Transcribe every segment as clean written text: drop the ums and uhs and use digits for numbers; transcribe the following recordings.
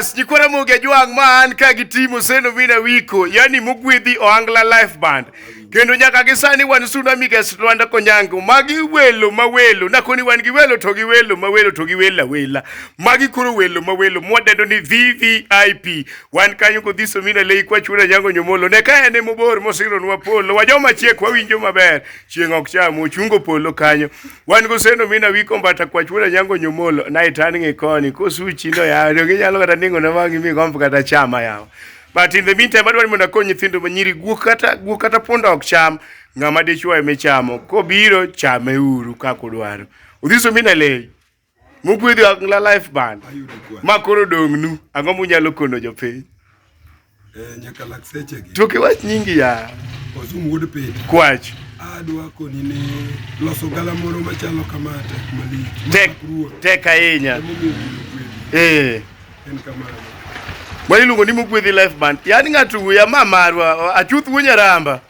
Bas, jikora moge juang man ka gitimo seno mina wiko, yani Mogwedhi Ohangla live band. Kendo nyaka gisani wan tsunami gas Rwanda konyango, magi welo mawelo, nakoni wan gi welo to gi welo mawelo to gi wela wela. Magi kuro welo mawelo, mwadendo ni VVIP. Wan kanyo kodhiso mina lei kwa chura nyango nyomolo, ne ka ene mobor mosiro nwa polo, wajoma chiek wawinjo maber, chieng ok chamo, chungo polo kanyo. Wan go seno mina wiko mbata kwa chura nyango nyomolo, na itani ngekoni, kosuchi ndo ya, nyalo kata ningo na wangi mi gompo kata chama yao. But in the meantime, adwani mona konyi nyithindo manyiri guok kata pondo ok cham, ng'ama dichwo eme chamo. Kobiro chame uru kako dwaro. Udhiso mina lei. Mogwedhi Ohangla live band. Makoro dong'nu. Ang'o munyalo kono jopiny? Nyaka lak seche gi. Toke wach nyingi ya. Ozoom wuod pet. Kwach. Adwa koni ne loso gala moro machalo kamata malich. Tek ahinya. En kamano. Mwali lungo ni Mogwedhi live band. Yani ng'atu ya mamarwa, achuth wunyaramba.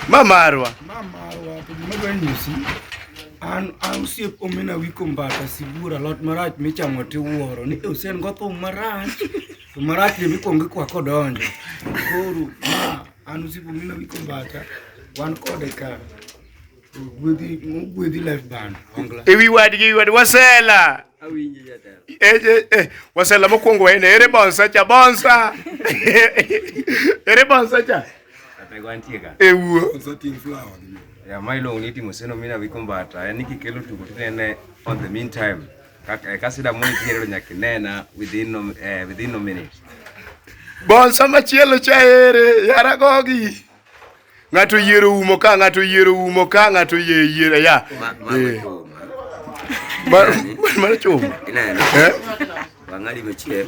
Mamarwa. To gima nyisi. An usiep Omin Awiko mbata sibura lot marach michamo tiwuoro ni Osen go thum marach. To marach ni mikonge kwa kodonjo. Koro an usiep Omin Awiko mbata wan kode ka. Mogwedhi live band Ohangla. Ewi wadgi wasela. Awinje jatelo. Wasela mokwongo ene ere bonsa cha bonsa. Ere bonsa cha. Atagwantieka. Ewo. Bonsa ting flower. Ya mailo uniti museno Omin Awiko mbata. Yani kikelo tuko tunene on the meantime. Kasida muni tiero nyakinena within no minutes. Bonsa machielo cha ere yaragogi. Ng'ato yiero umo ka ng'ato yiero ya. Mana choma. Wangali mechie.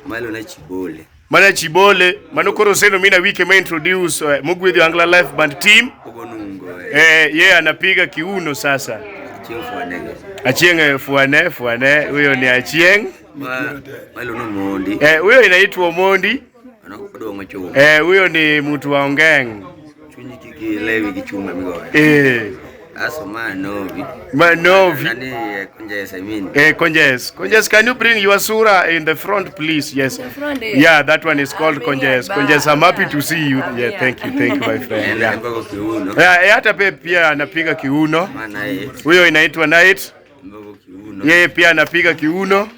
Malo na chibole. Mana chibole, mano koro seno Omin Awiko me introduce Mogwedhi Ohangla live band team. Ogonungo. Yeye anapiga kiuno sasa. Achieng fuane, huyo ni Achieng. Malo no Mondi. Huyo inaitwa Mondi. Anakudonga choma. Huyo ni mtu wa Ongeng. Chunyi kikilewi kichunga migoe. Aso Manovi. Nani Conjes, I mean. Conjes, can you bring your sura in the front, please? Yes. The front, yeah, that one is called Conjes. Conjes, I'm happy to see you. Yeah, thank you, my friend. Yeah, hata pia anapiga kiuno. Huyo inaitwa Night. Yeye pia anapiga kiuno.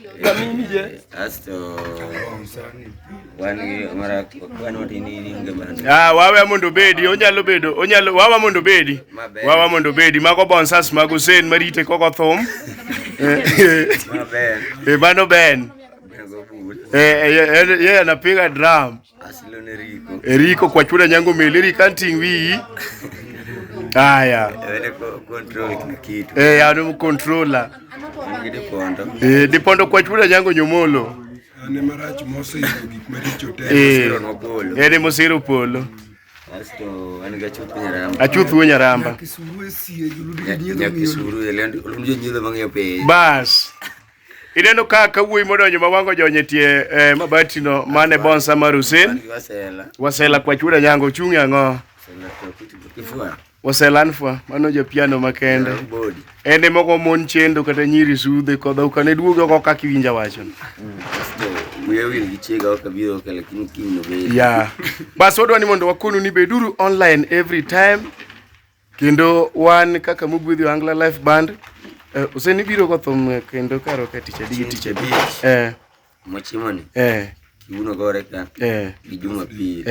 Wawe mondo bedi wawa mondo bedi mago bonsas mago sen marite koko thom mano ben ye anapiga drum Eriko kwa chura nyango meleri kanting wi aya anu controller dipondo kwa chura nyango nyomolo Ane marach mose gik maricho te. Ene mosiro polo. Asto aniga chuth nyaramba. Achuth nyaramba. Kisuru sie juludige Kisuru elunje nyidho mang'eyo pe. Bas. Ineno kaka wuoi modonjo mawango jonyetie mabati no mane bonsa marusen. Wasela kwa chura nyango chungi ang'o. Wasela anfwa mano jo piano makende. Ene moko mon chendo kata nyiri sudhe kodha ukane duogo ko kaka iwinja wachon. Yeah. Bas wadwani mondo wakonu ni beduru online every time. Kendo wan kaka Mogwedhi Ohangla live band. Oseni biro go thum kendo karo ka ticha digi. Mochimoni. Kiuno gore ka. Gijuma pi.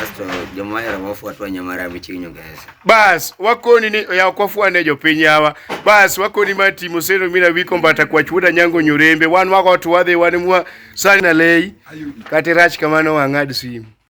Asto jomaya wafuatwa nyamara michinyo guys. Bas wakoni ni ya kwafuane jopiny yawa. Bas wakoni matimo seno Omin Awiko mbata kwa chuda nyango nyurembe wan wako tuwadhe wan mwa sana lei kati rach kamano wang'ad simu.